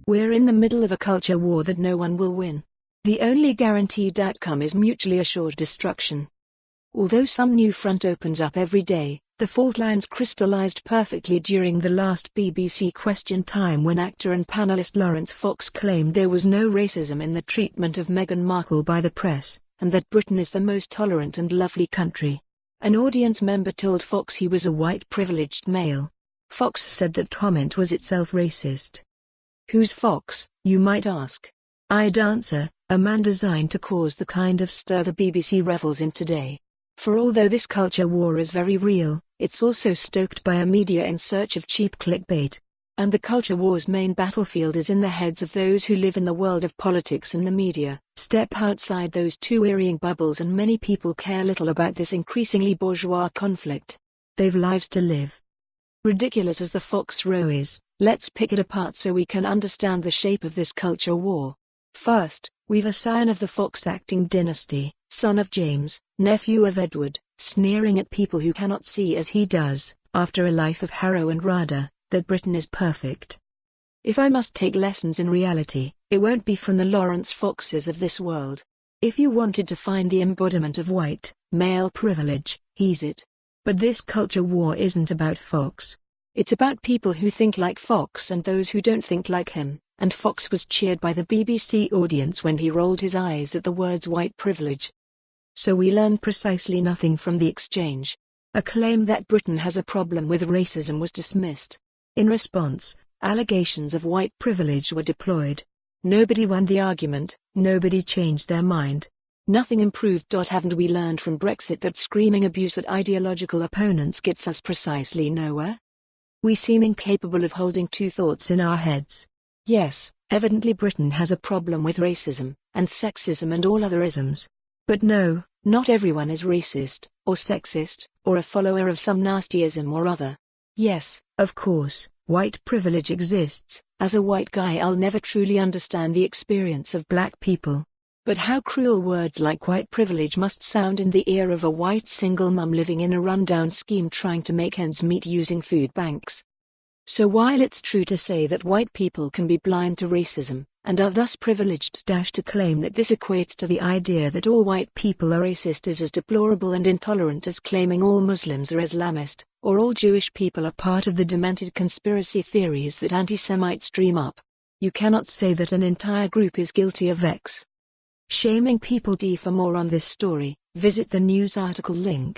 We're in the middle of a culture war that no one will win. The only guaranteed outcome is mutually assured destruction. Although some new front opens up every day, the fault lines crystallized perfectly during the last BBC Question Time when actor and panellist Laurence Fox claimed there was no racism in the treatment of Meghan Markle by the press, and that Britain is the most tolerant and lovely country. An audience member told Fox he was a white privileged male. Fox said that comment was itself racist. Who's Fox, you might ask? I'd answer, a man designed to cause the kind of stir the BBC revels in today. For although this culture war is very real, it's also stoked by a media in search of cheap clickbait. And the culture war's main battlefield is in the heads of those who live in the world of politics and the media. Step outside those two wearying bubbles and many people care little about this increasingly bourgeois conflict. They've lives to live. Ridiculous as the Fox row is, let's pick it apart so we can understand the shape of this culture war. First, we've a scion of the Fox acting dynasty, son of James, nephew of Edward, sneering at people who cannot see as he does, after a life of harrow and rada, that Britain is perfect. If I must take lessons in reality, it won't be from the Laurence Foxes of this world. If you wanted to find the embodiment of white, male privilege, he's it. But this culture war isn't about Fox. It's about people who think like Fox and those who don't think like him, and Fox was cheered by the BBC audience when he rolled his eyes at the words white privilege. So we learned precisely nothing from the exchange. A claim that Britain has a problem with racism was dismissed. In response, allegations of white privilege were deployed. Nobody won the argument, nobody changed their mind. Nothing improved. Haven't we learned from Brexit that screaming abuse at ideological opponents gets us precisely nowhere? We seem incapable of holding two thoughts in our heads. Yes, evidently Britain has a problem with racism, and sexism and all other isms. But no, not everyone is racist, or sexist, or a follower of some nastyism or other. Yes, of course, white privilege exists. As a white guy I'll never truly understand the experience of black people. But how cruel words like white privilege must sound in the ear of a white single mum living in a rundown scheme trying to make ends meet using food banks. So while it's true to say that white people can be blind to racism, and are thus privileged, to claim that this equates to the idea that all white people are racist is as deplorable and intolerant as claiming all Muslims are Islamist, or all Jewish people are part of the demented conspiracy theories that anti-Semites dream up. You cannot say that an entire group is guilty of X. Shaming people. For more on this story, visit the news article link.